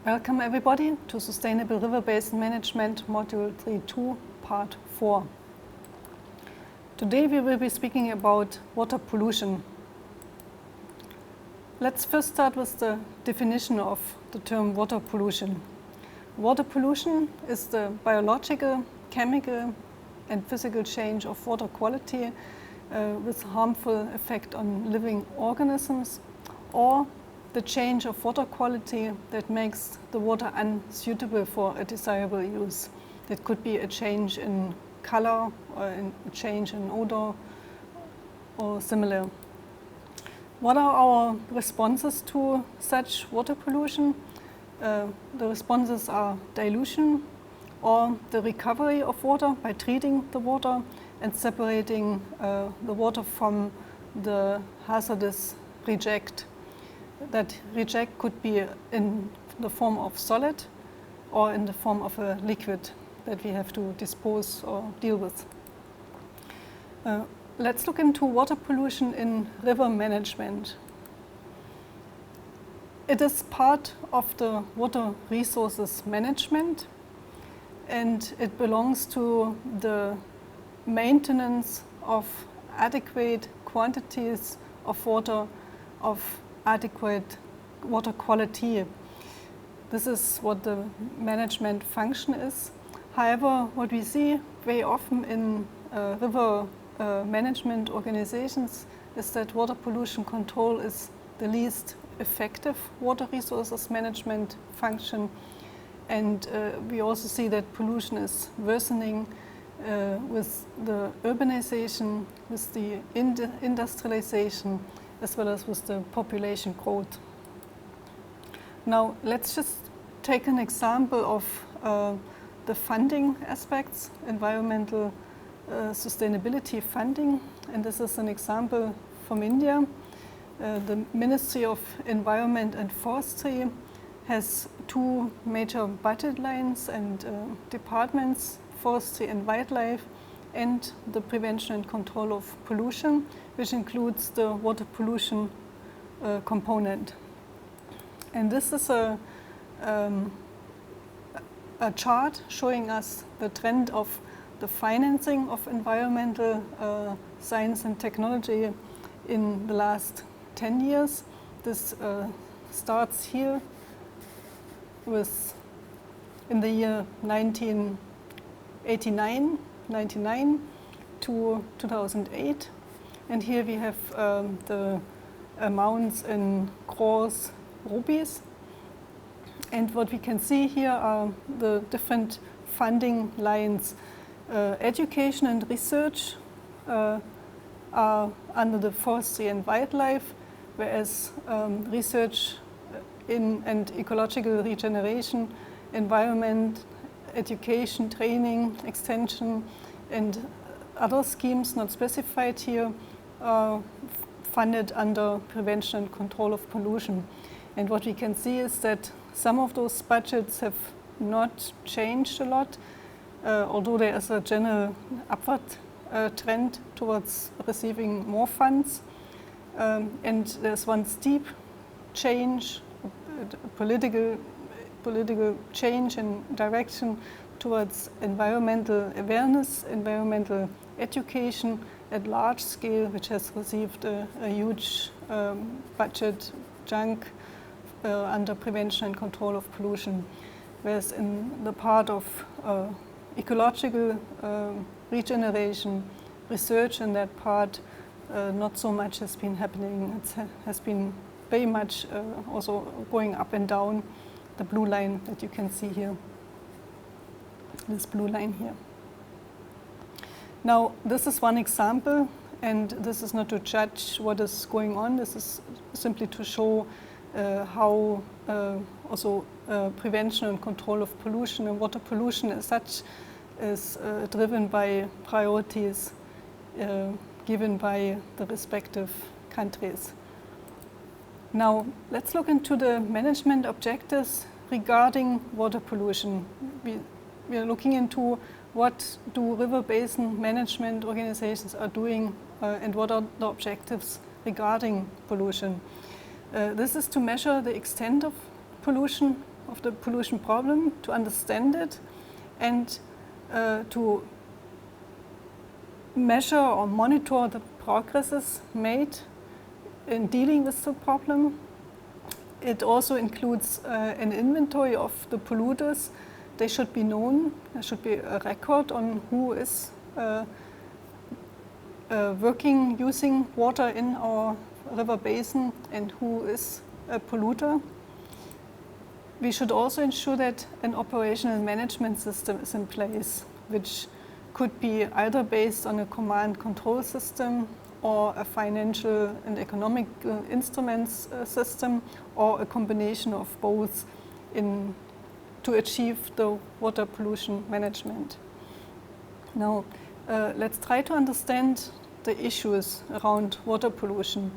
Welcome everybody to Sustainable River Basin Management Module 3.2 Part 4. Today we will be speaking about water pollution. Let's first start with the definition of the term water pollution. Water pollution is the biological, chemical and physical change of water quality with harmful effect on living organisms, or the change of water quality that makes the water unsuitable for a desirable use. That could be a change in color or a change in odor or similar. What are our responses to such water pollution? The responses are dilution or the recovery of water by treating the water and separating the water from the hazardous reject. That reject could be in the form of solid or in the form of a liquid that we have to dispose or deal with. Let's look into water pollution in river management. It is part of the water resources management, and it belongs to the maintenance of adequate quantities of water of adequate water quality. This is what the management function is. However, what we see very often in river management organizations is that water pollution control is the least effective water resources management function, and we also see that pollution is worsening with the urbanization, with the industrialization, as well as with the population growth. Now let's just take an example of the funding aspects, environmental sustainability funding, and this is an example from India. The Ministry of Environment and Forestry has two major budget lines and departments, forestry and wildlife, and the prevention and control of pollution, which includes the water pollution component. And this is a chart showing us the trend of the financing of environmental science and technology in the last 10 years. This starts here with in the year 1999 to 2008, and here we have the amounts in crores rupees, and what we can see here are the different funding lines. Education and research are under the forestry and wildlife, whereas research in and ecological regeneration, environment, education, training, extension, and other schemes not specified here are funded under prevention and control of pollution. And what we can see is that some of those budgets have not changed a lot, although there is a general upward trend towards receiving more funds. And there's one steep change, political change in direction towards environmental awareness, environmental education at large scale, which has received a huge budget chunk under prevention and control of pollution. Whereas in the part of ecological regeneration, research in that part, not so much has been happening. It has been very much also going up and down, the blue line that you can see here, this blue line here. Now, this is one example, and this is not to judge what is going on. This is simply to show how also prevention and control of pollution and water pollution as such is driven by priorities given by the respective countries. Now, let's look into the management objectives regarding water pollution. We are looking into what do river basin management organizations are doing and what are the objectives regarding pollution. This is to measure the extent of pollution of the pollution problem, to understand it, and to measure or monitor the progresses made in dealing with the problem. It also includes an inventory of the polluters. They should be known. There should be a record on who is using water in our river basin and who is a polluter. We should also ensure that an operational management system is in place, which could be either based on a command control system or a financial and economic instruments system, or a combination of both to achieve the water pollution management. Now, let's try to understand the issues around water pollution.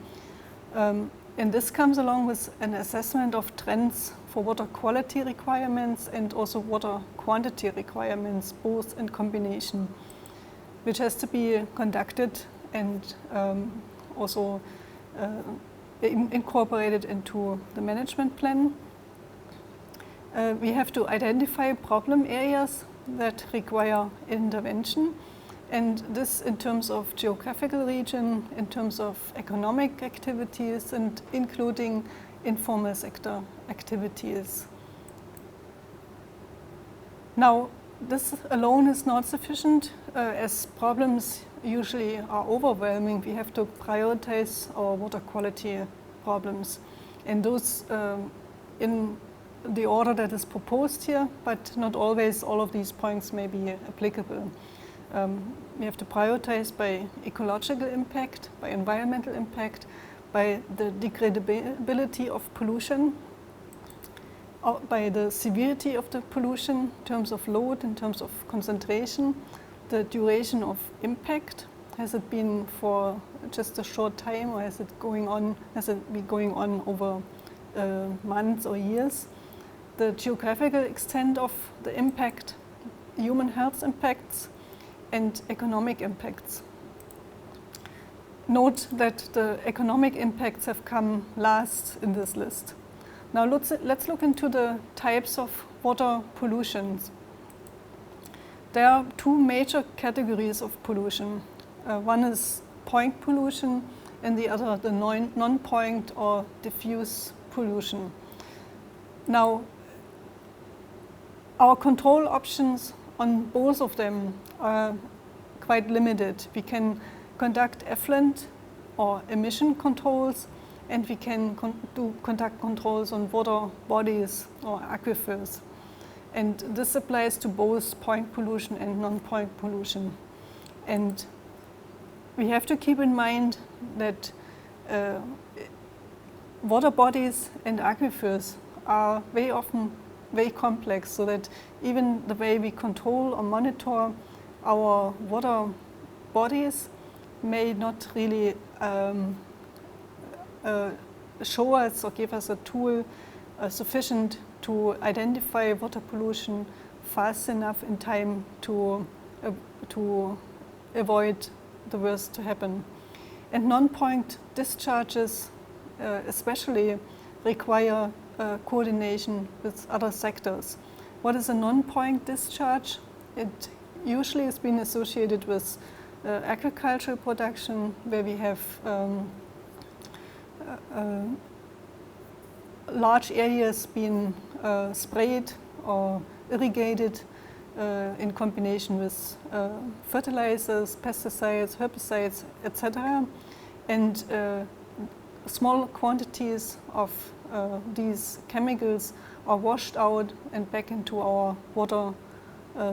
And this comes along with an assessment of trends for water quality requirements and also water quantity requirements, both in combination, which has to be conducted and also incorporated into the management plan. We have to identify problem areas that require intervention, and this in terms of geographical region, in terms of economic activities, and including informal sector activities. Now, this alone is not sufficient, as problems usually are overwhelming. We have to prioritize our water quality problems, and those in the order that is proposed here, but not always all of these points may be applicable. We have to prioritize by ecological impact, by environmental impact, by the degradability of pollution, by the severity of the pollution in terms of load, in terms of concentration, the duration of impact. Has it been for just a short time, or has it been going on over months or years? The geographical extent of the impact, human health impacts, and economic impacts. Note that the economic impacts have come last in this list. Now let's look into the types of water pollutions. There are two major categories of pollution. One is point pollution, and the other the non-point or diffuse pollution. Now, our control options on both of them are quite limited. We can conduct effluent or emission controls, and we can conduct controls on water bodies or aquifers. And this applies to both point pollution and non-point pollution. And we have to keep in mind that water bodies and aquifers are very often very complex, so that even the way we control or monitor our water bodies may not really show us or give us a tool sufficient to identify water pollution fast enough in time to avoid the worst to happen. And non-point discharges especially require coordination with other sectors. What is a non-point discharge? It usually has been associated with agricultural production, where we have large areas being sprayed or irrigated in combination with fertilizers, pesticides, herbicides, etc. And small quantities of these chemicals are washed out and back into our water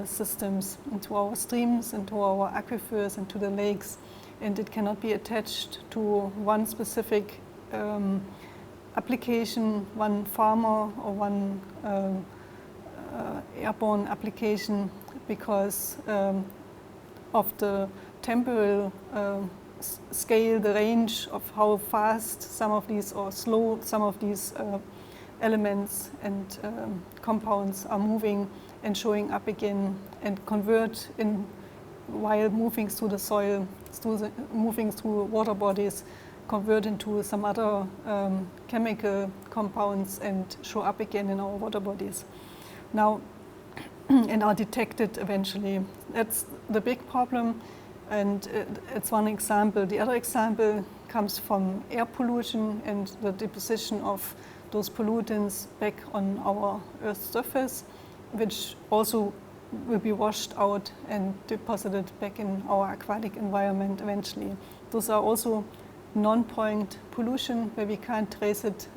systems, into our streams, into our aquifers, into the lakes. And it cannot be attached to one specific application, one farmer or one airborne application, because of the temporal scale, the range of how fast some of these or slow some of these elements and compounds are moving and showing up again and convert while moving through the soil, moving through water bodies, convert into some other chemical compounds and show up again in our water bodies. Now, and are detected eventually. That's the big problem, and it's one example. The other example comes from air pollution and the deposition of those pollutants back on our Earth's surface, which also will be washed out and deposited back in our aquatic environment eventually. Those are also non-point pollution, where we can't trace it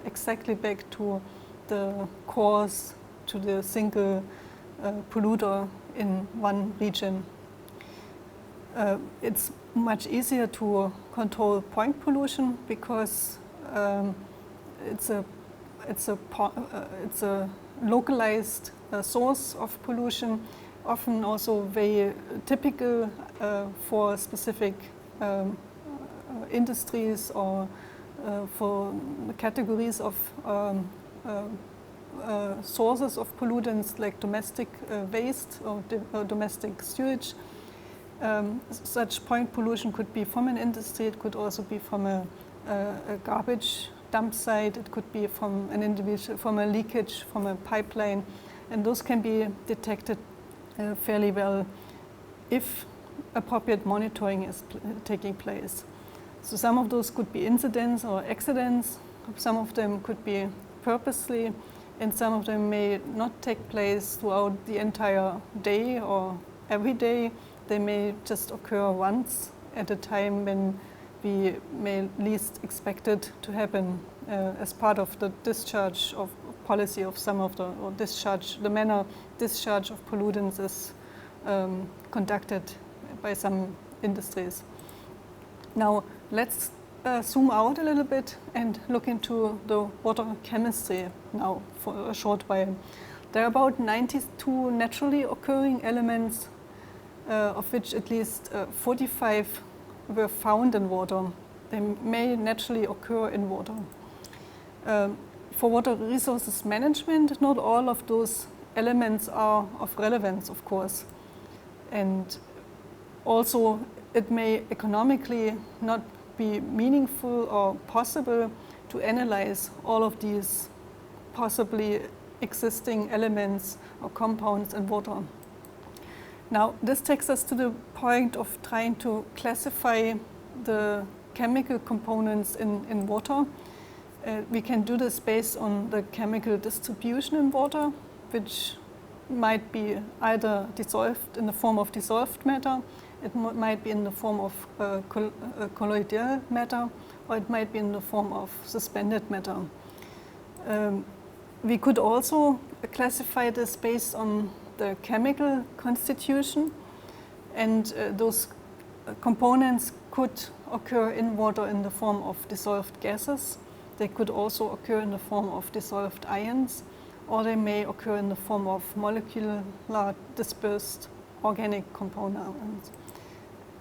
exactly back to the cause, to the single polluter in one region. It's much easier to control point pollution because it's a localized source of pollution, often also very typical for specific industries or for categories of sources of pollutants like domestic waste or domestic sewage. Such point pollution could be from an industry, it could also be from a garbage dump site, it could be from an individual, from a leakage, from a pipeline, and those can be detected fairly well if appropriate monitoring is taking place. So some of those could be incidents or accidents, some of them could be purposely, and some of them may not take place throughout the entire day or every day. They may just occur once at a time when we may least expect it to happen as part of the discharge of policy of some of the manner discharge of pollutants is conducted by some industries. Now let's zoom out a little bit and look into the water chemistry now for a short while. There are about 92 naturally occurring elements, of which at least 45 were found in water. They may naturally occur in water. For water resources management, not all of those elements are of relevance, of course. And also, it may economically not be meaningful or possible to analyze all of these possibly existing elements or compounds in water. Now, this takes us to the point of trying to classify the chemical components in water. We can do this based on the chemical distribution in water, which might be either dissolved in the form of dissolved matter, it might be in the form of colloidal matter, or it might be in the form of suspended matter. We could also classify this based on the chemical constitution, and those components could occur in water in the form of dissolved gases. They could also occur in the form of dissolved ions, or they may occur in the form of molecular dispersed organic components.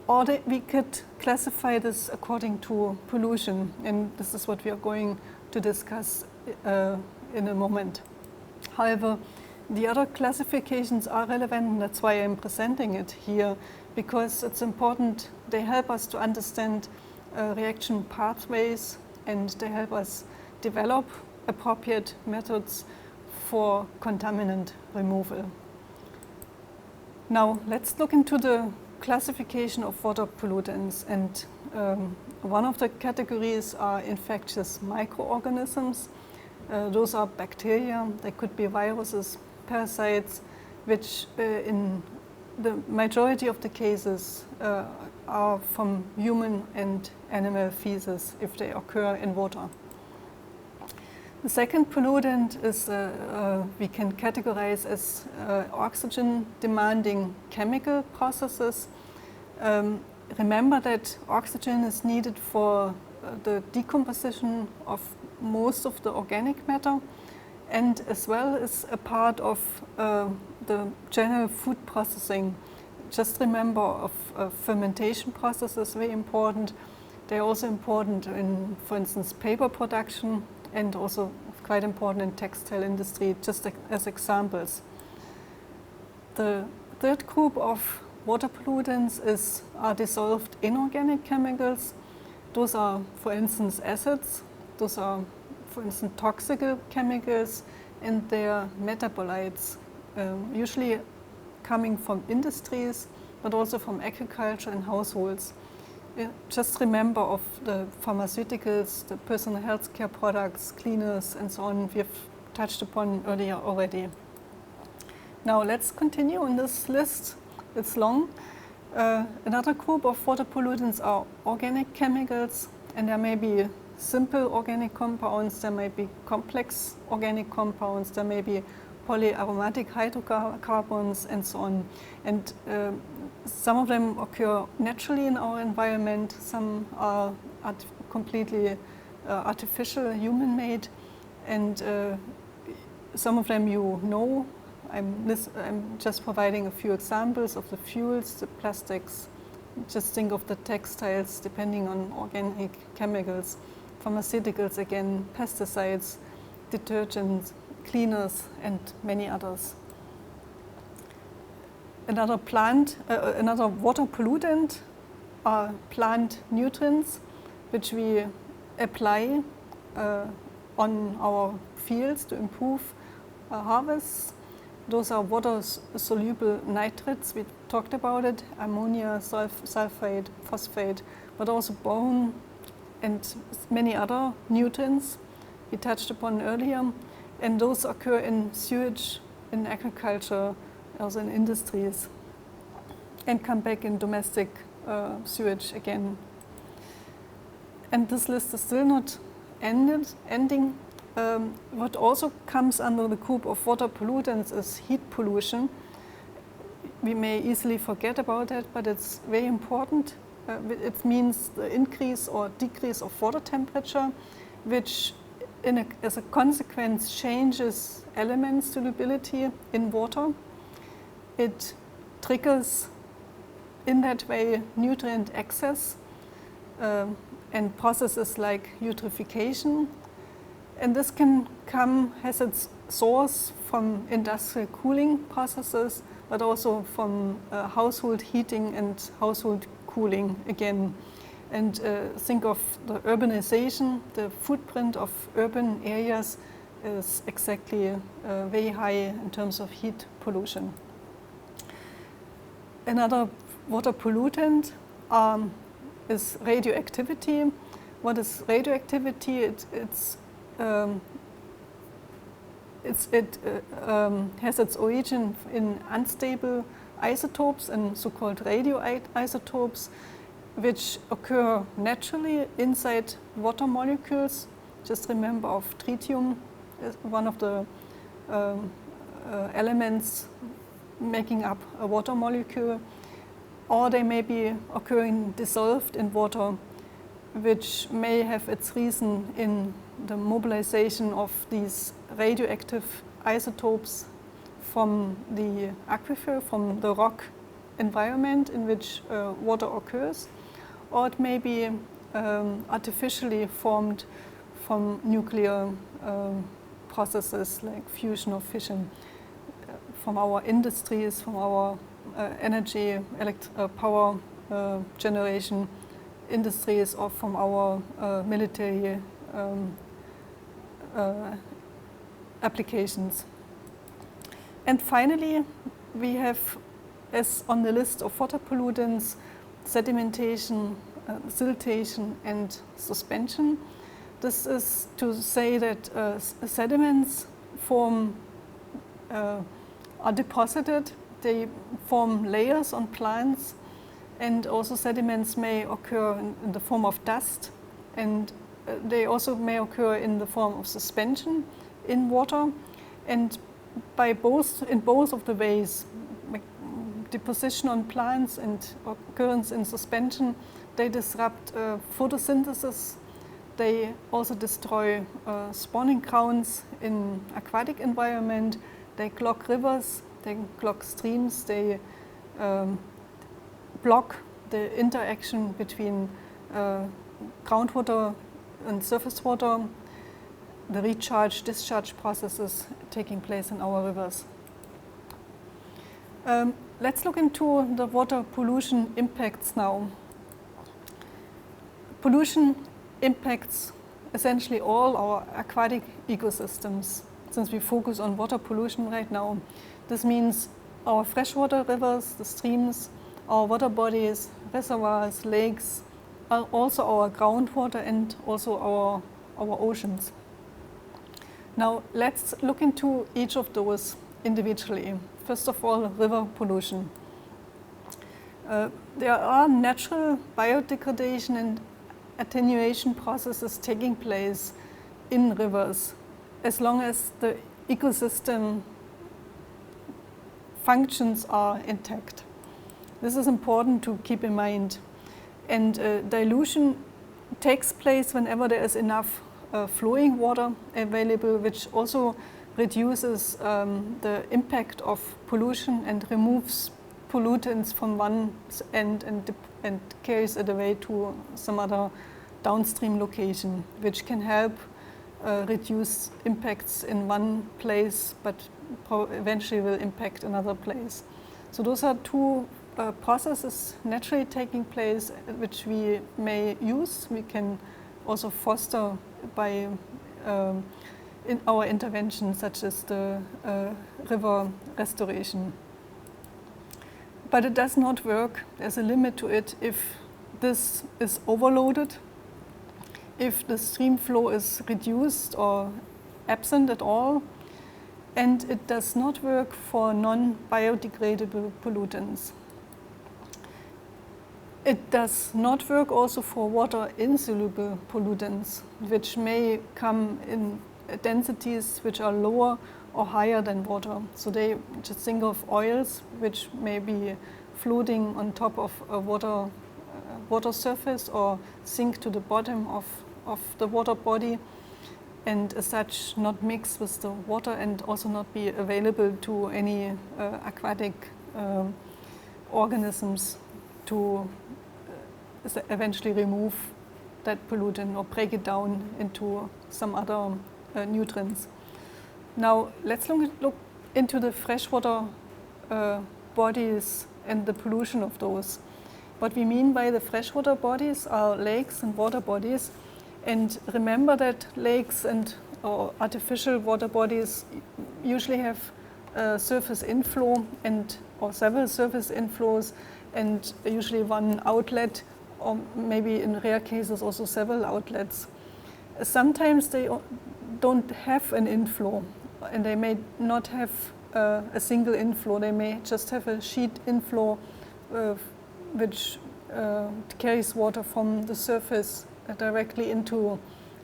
Or we could classify this according to pollution, and this is what we are going to discuss in a moment. However, the other classifications are relevant, and that's why I'm presenting it here, because it's important. They help us to understand reaction pathways, and they help us develop appropriate methods for contaminant removal. Now, let's look into the classification of water pollutants, and one of the categories are infectious microorganisms. Those are bacteria, they could be viruses, parasites, which in the majority of the cases are from human and animal feces if they occur in water. The second pollutant is we can categorize as oxygen-demanding chemical processes. Remember that oxygen is needed for the decomposition of most of the organic matter, and as well as a part of the general food processing. Just remember of fermentation processes, very important. They're also important in, for instance, paper production, and also quite important in textile industry, just as examples. The third group of water pollutants are dissolved inorganic chemicals. Those are, for instance, acids. Those are, for instance, toxic chemicals and their metabolites, usually coming from industries, but also from agriculture and households. Just remember of the pharmaceuticals, the personal health care products, cleaners, and so on, we've touched upon earlier already. Now let's continue on this list. It's long. Another group of water pollutants are organic chemicals, and there may be simple organic compounds, there may be complex organic compounds, there may be polyaromatic hydrocarbons, and so on. And some of them occur naturally in our environment, some are completely artificial, human-made, and some of them you know. I'm just providing a few examples of the fuels, the plastics. Just think of the textiles, depending on organic chemicals, pharmaceuticals again, pesticides, detergents, cleaners, and many others. Another water pollutant are plant nutrients, which we apply on our fields to improve harvests. Those are water-soluble nitrates, we talked about it, ammonia, sulfate, phosphate, but also boron and many other nutrients we touched upon earlier. And those occur in sewage, in agriculture, also in industries, and come back in domestic sewage again. And this list is still not ending. What also comes under the group of water pollutants is heat pollution. We may easily forget about that, but it's very important. It means the increase or decrease of water temperature, which as a consequence changes element solubility in water. It triggers in that way nutrient excess and processes like eutrophication. And this has its source from industrial cooling processes, but also from household heating and household cooling again. And think of the urbanization, the footprint of urban areas is exactly very high in terms of heat pollution. Another water pollutant is radioactivity. What is radioactivity? It has its origin in unstable isotopes and so-called radioisotopes, which occur naturally inside water molecules. Just remember of tritium, one of the elements making up a water molecule, or they may be occurring dissolved in water, which may have its reason in the mobilization of these radioactive isotopes from the aquifer, from the rock environment in which water occurs, or it may be artificially formed from nuclear processes like fusion or fission, from our industries, from our energy, power generation industries, or from our military applications. And finally, we have, as on the list of water pollutants, sedimentation, siltation, and suspension. This is to say that sediments are deposited, they form layers on plants, and also sediments may occur in the form of dust, and they also may occur in the form of suspension in water. And in both of the ways, deposition on plants and occurrence in suspension, they disrupt photosynthesis. They also destroy spawning grounds in aquatic environment. They clog rivers, they clog streams, they block the interaction between groundwater and surface water, the recharge-discharge processes taking place in our rivers. Let's look into the water pollution impacts now. pollution impacts essentially all our aquatic ecosystems. Since we focus on water pollution right now, this means our freshwater rivers, the streams, our water bodies, reservoirs, lakes, also our groundwater and also our oceans. Now let's look into each of those individually. First of all, river pollution. There are natural biodegradation and attenuation processes taking place in rivers as long as the ecosystem functions are intact. This is important to keep in mind. And dilution takes place whenever there is enough flowing water available, which also reduces the impact of pollution and removes pollutants from one end and carries it away to some other downstream location, which can help reduce impacts in one place, but eventually will impact another place. So those are two processes naturally taking place, which we may use. We can also foster by in our interventions, such as the river restoration. But it does not work. There's a limit to it if this is overloaded, if the stream flow is reduced or absent at all, and it does not work for non-biodegradable pollutants. It does not work also for water-insoluble pollutants, which may come in densities which are lower or higher than water. So they just think of oils which may be floating on top of a water surface or sink to the bottom of the water body, and as such not mix with the water and also not be available to any aquatic organisms to eventually remove that pollutant or break it down into some other nutrients. Now let's look into the freshwater bodies and the pollution of those. What we mean by the freshwater bodies are lakes and water bodies. And remember that lakes and artificial water bodies usually have surface inflow or several surface inflows, and usually one outlet, or maybe in rare cases also several outlets. Sometimes they don't have an inflow, and they may not have a single inflow. They may just have a sheet inflow which carries water from the surface directly into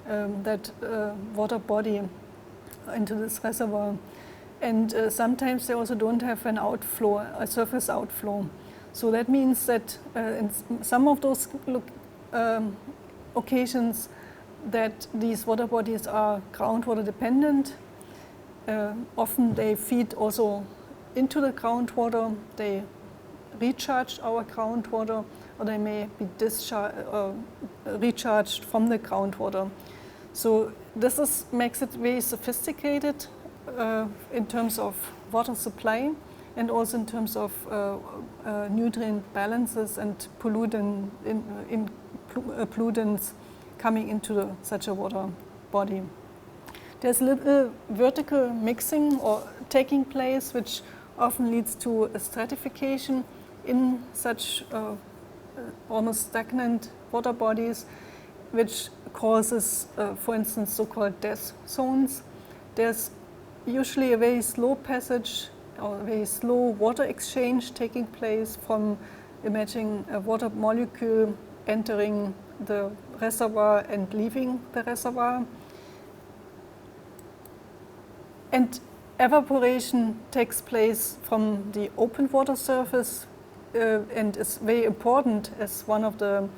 that water body, into this reservoir. And sometimes they also don't have an outflow, a surface outflow. So that means that in some of those occasions that these water bodies are groundwater dependent. Often they feed also into the groundwater, they recharge our groundwater, or they may be recharged from the groundwater. So this makes it very sophisticated in terms of water supply and also in terms of nutrient balances and pollutants coming into such a water body. There's little vertical mixing or taking place, which often leads to a stratification in such almost stagnant water bodies, which causes, for instance, so-called death zones. There's usually a very slow passage or a very slow water exchange taking place from, imagine a water molecule entering the reservoir and leaving the reservoir. And evaporation takes place from the open water surface and is very important as one of the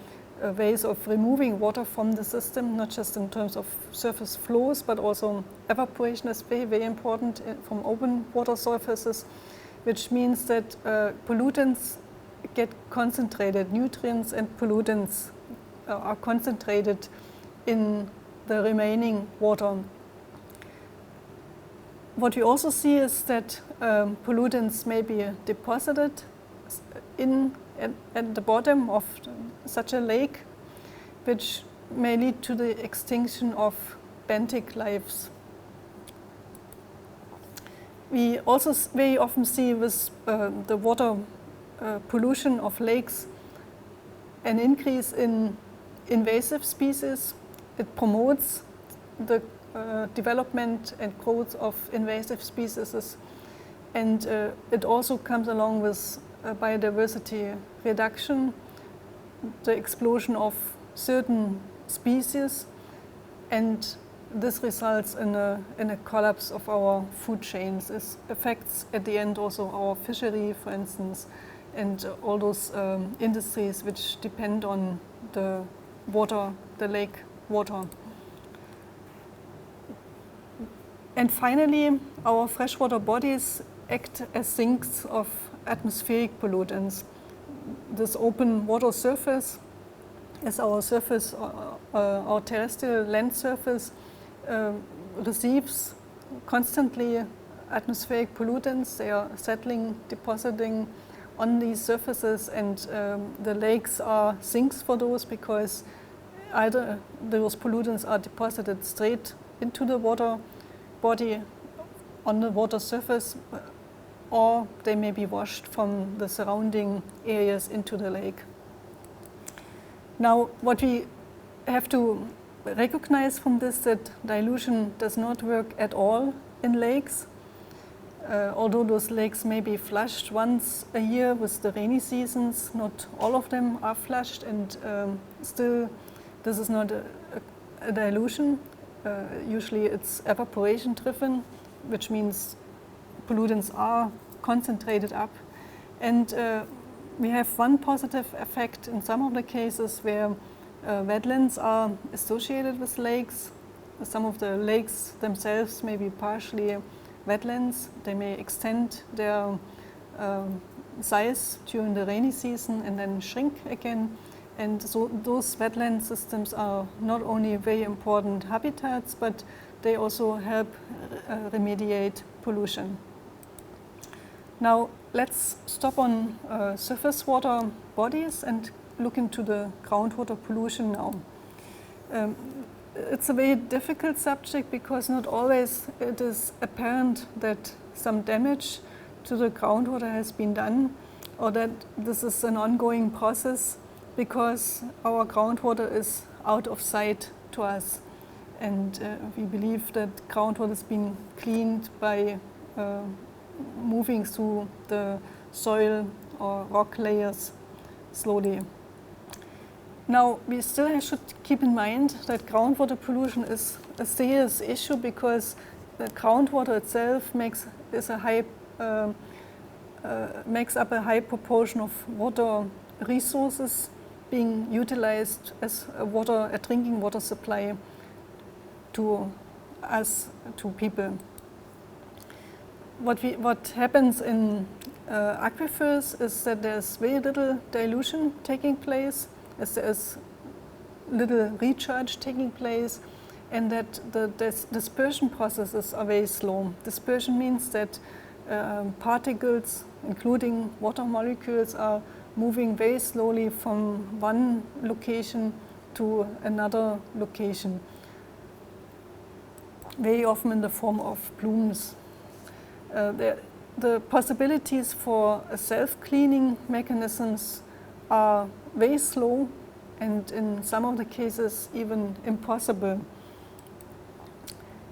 ways of removing water from the system, not just in terms of surface flows, but also evaporation is very, very important from open water surfaces, which means that pollutants get concentrated, nutrients and pollutants are concentrated in the remaining water. What we also see is that pollutants may be deposited at the bottom of such a lake, which may lead to the extinction of benthic lives. We also very often see with the water pollution of lakes an increase in invasive species. It promotes the development and growth of invasive species, and it also comes along with biodiversity reduction, the explosion of certain species, and this results in a collapse of our food chains. This affects at the end also our fishery, for instance, and all those industries which depend on the water, the lake water. And finally, our freshwater bodies act as sinks of atmospheric pollutants. This open water surface is our surface, our terrestrial land surface, receives constantly atmospheric pollutants. They are settling, depositing on these surfaces, and the lakes are sinks for those, because either those pollutants are deposited straight into the water body on the water surface, or they may be washed from the surrounding areas into the lake. Now, what we have to recognize from this, that dilution does not work at all in lakes. Although those lakes may be flushed once a year with the rainy seasons, not all of them are flushed, and still this is not a dilution. Usually it's evaporation driven, which means pollutants are concentrated up. And we have one positive effect in some of the cases where wetlands are associated with lakes. Some of the lakes themselves may be partially wetlands. They may extend their size during the rainy season and then shrink again. And so those wetland systems are not only very important habitats, but they also help remediate pollution. Now let's stop on surface water bodies and look into the groundwater pollution now. It's a very difficult subject because not always it is apparent that some damage to the groundwater has been done, or that this is an ongoing process, because our groundwater is out of sight to us. And we believe that groundwater has been cleaned by moving through the soil or rock layers slowly. Now, we still should keep in mind that groundwater pollution is a serious issue, because the groundwater itself makes up a high proportion of water resources being utilized as a drinking water supply to us, to people. What happens in aquifers is that there's very little dilution taking place, as there is little recharge taking place, and that the dispersion processes are very slow. Dispersion means that particles, including water molecules, are moving very slowly from one location to another location, very often in the form of plumes. The possibilities for self-cleaning mechanisms are very slow, and in some of the cases even impossible.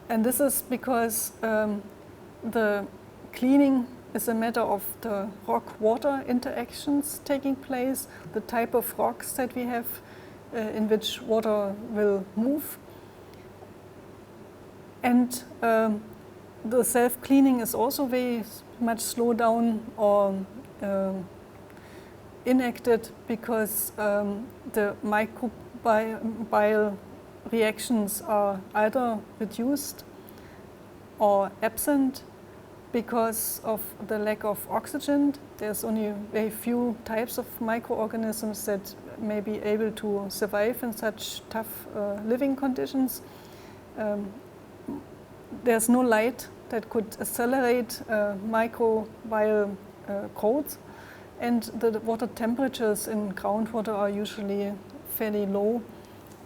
And this is because the cleaning is a matter of the rock-water interactions taking place, the type of rocks that we have in which water will move. And the self-cleaning is also very much slowed down or enacted, because the microbial reactions are either reduced or absent because of the lack of oxygen. There's only very few types of microorganisms that may be able to survive in such tough living conditions. There's no light that could accelerate microbial growth, and the water temperatures in groundwater are usually fairly low,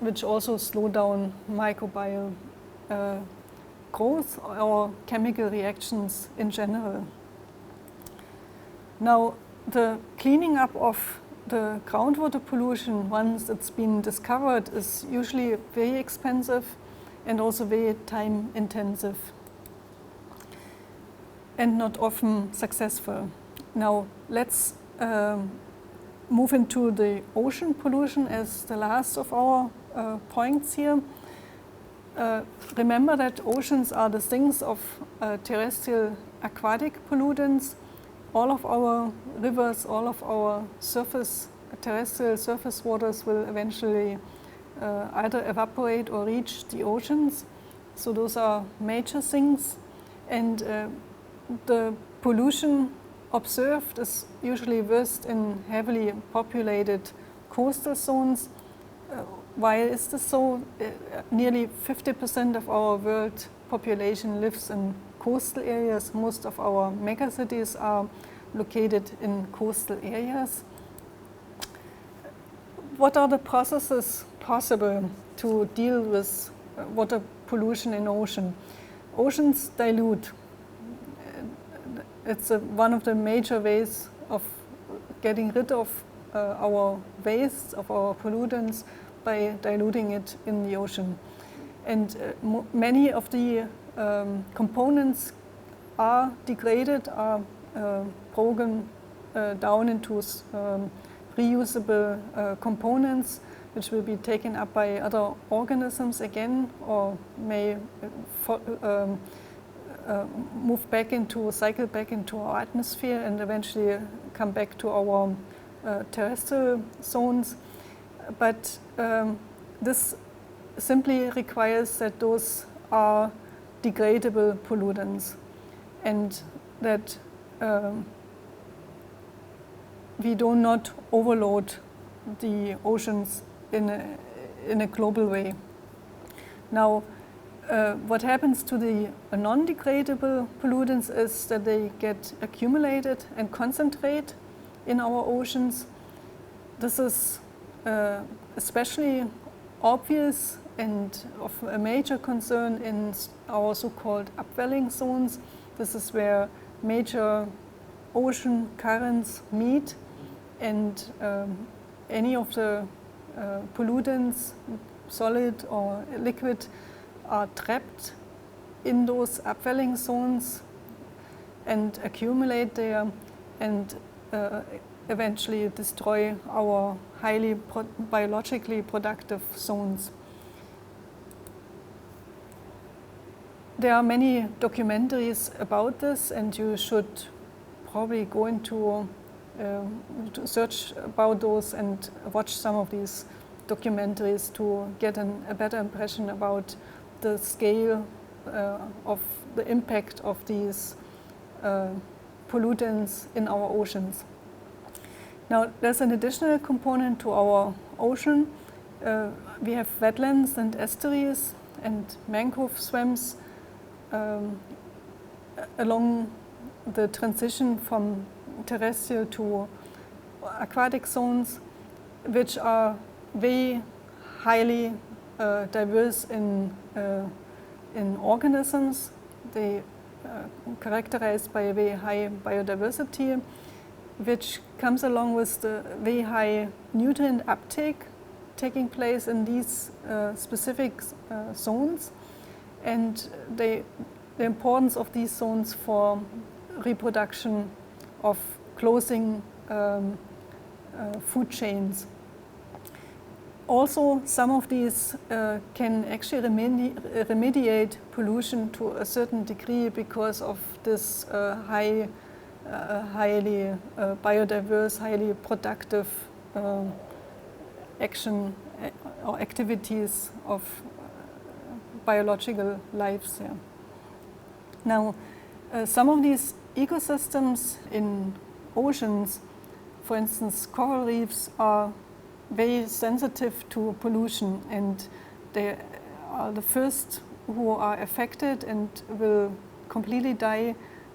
which also slow down microbial growth or chemical reactions in general. Now, the cleaning up of the groundwater pollution, once it's been discovered, is usually very expensive and also very time intensive and not often successful. Now, let's move into the ocean pollution as the last of our points here. Remember that oceans are the sinks of terrestrial aquatic pollutants. All of our rivers, all of our terrestrial surface waters will eventually either evaporate or reach the oceans. So those are major sinks. And the pollution observed is usually worst in heavily populated coastal zones. Why is this so? Nearly 50% of our world population lives in coastal areas. Most of our megacities are located in coastal areas. What are the processes possible to deal with water pollution in ocean? Oceans dilute. It's one of the major ways of getting rid of our waste, of our pollutants, by diluting it in the ocean. And many of the components are degraded, are broken down into reusable components, which will be taken up by other organisms again, or may cycle back into our atmosphere and eventually come back to our terrestrial zones. But this simply requires that those are degradable pollutants and that we do not overload the oceans in a global way. Now, what happens to the non-degradable pollutants is that they get accumulated and concentrate in our oceans. This is especially obvious and of a major concern in our so-called upwelling zones. This is where major ocean currents meet, and any of the pollutants, solid or liquid, are trapped in those upwelling zones and accumulate there and eventually destroy our highly biologically productive zones. There are many documentaries about this, and you should probably go into to search about those and watch some of these documentaries to get a better impression about the scale of the impact of these pollutants in our oceans. Now, there's an additional component to our ocean. We have wetlands and estuaries and mangrove swamps along the transition from terrestrial to aquatic zones, which are very highly diverse in organisms. They characterized by a very high biodiversity, which comes along with the very high nutrient uptake taking place in these specific zones, and the importance of these zones for reproduction of closing food chains. Also, some of these can actually remediate pollution to a certain degree because of this highly biodiverse, highly productive action or activities of biological lives. Yeah. Now, some of these ecosystems in oceans, for instance, coral reefs, are very sensitive to pollution, and they are the first who are affected and will completely die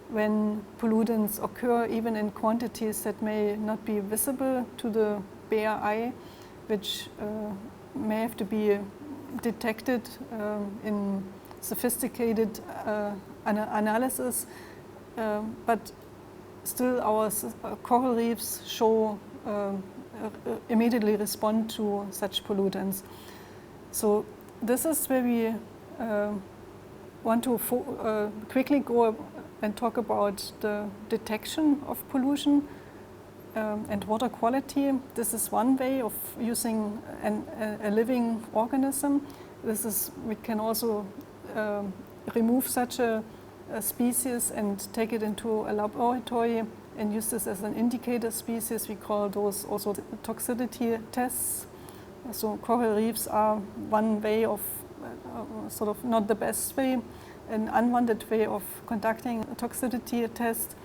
when pollutants occur, even in quantities that may not be visible to the bare eye, which may have to be detected in sophisticated analysis, but still our coral reefs show immediately respond to such pollutants. So this is where we want to quickly go and talk about the detection of pollution and water quality. This is one way of using a living organism. We can also remove such a species and take it into a laboratory and use this as an indicator species. We call those also toxicity tests. So coral reefs are one way of, sort of not the best way, an unwanted way of conducting a toxicity test.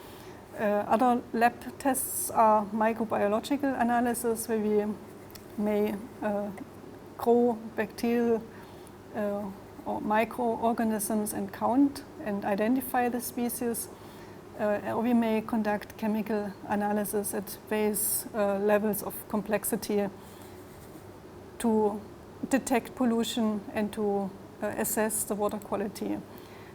Other lab tests are microbiological analysis, where we may grow bacterial or microorganisms and count and identify the species. Or we may conduct chemical analysis at various levels of complexity to detect pollution and to assess the water quality.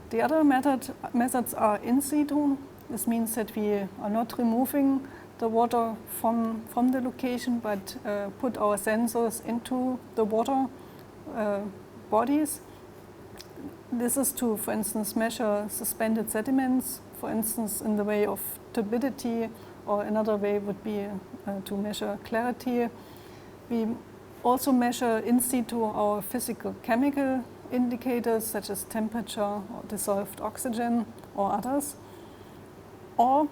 The other methods are in situ. This means that we are not removing the water from the location, but put our sensors into the water bodies. This is to, for instance, measure suspended sediments, for instance, in the way of turbidity, or another way would be to measure clarity. We also measure in situ our physical chemical indicators, such as temperature or dissolved oxygen or others. Or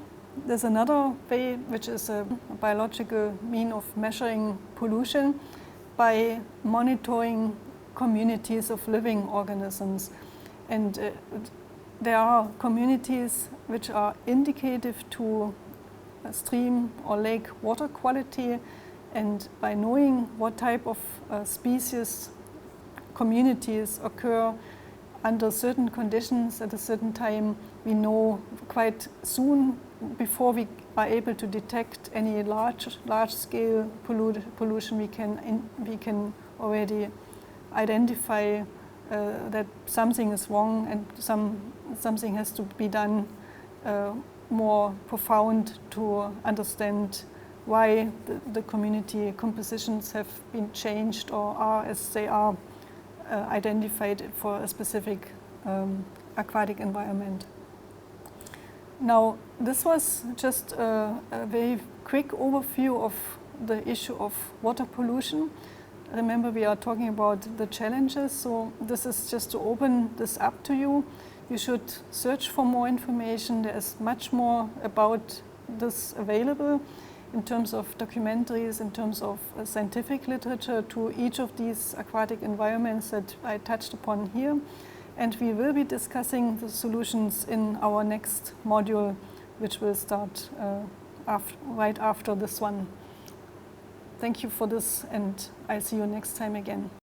there's another way, which is a biological mean of measuring pollution by monitoring communities of living organisms. And there are communities which are indicative to stream or lake water quality, and by knowing what type of species communities occur under certain conditions at a certain time, we know quite soon, before we are able to detect any large-scale pollution, we can already identify that something is wrong and something has to be done more profound to understand why the community compositions have been changed or are as they are identified for a specific aquatic environment. Now, this was just a very quick overview of the issue of water pollution. Remember, we are talking about the challenges, so this is just to open this up to you. You should search for more information. There is much more about this available in terms of documentaries, in terms of scientific literature to each of these aquatic environments that I touched upon here. And we will be discussing the solutions in our next module, which will start right after this one. Thank you for this, and I'll see you next time again.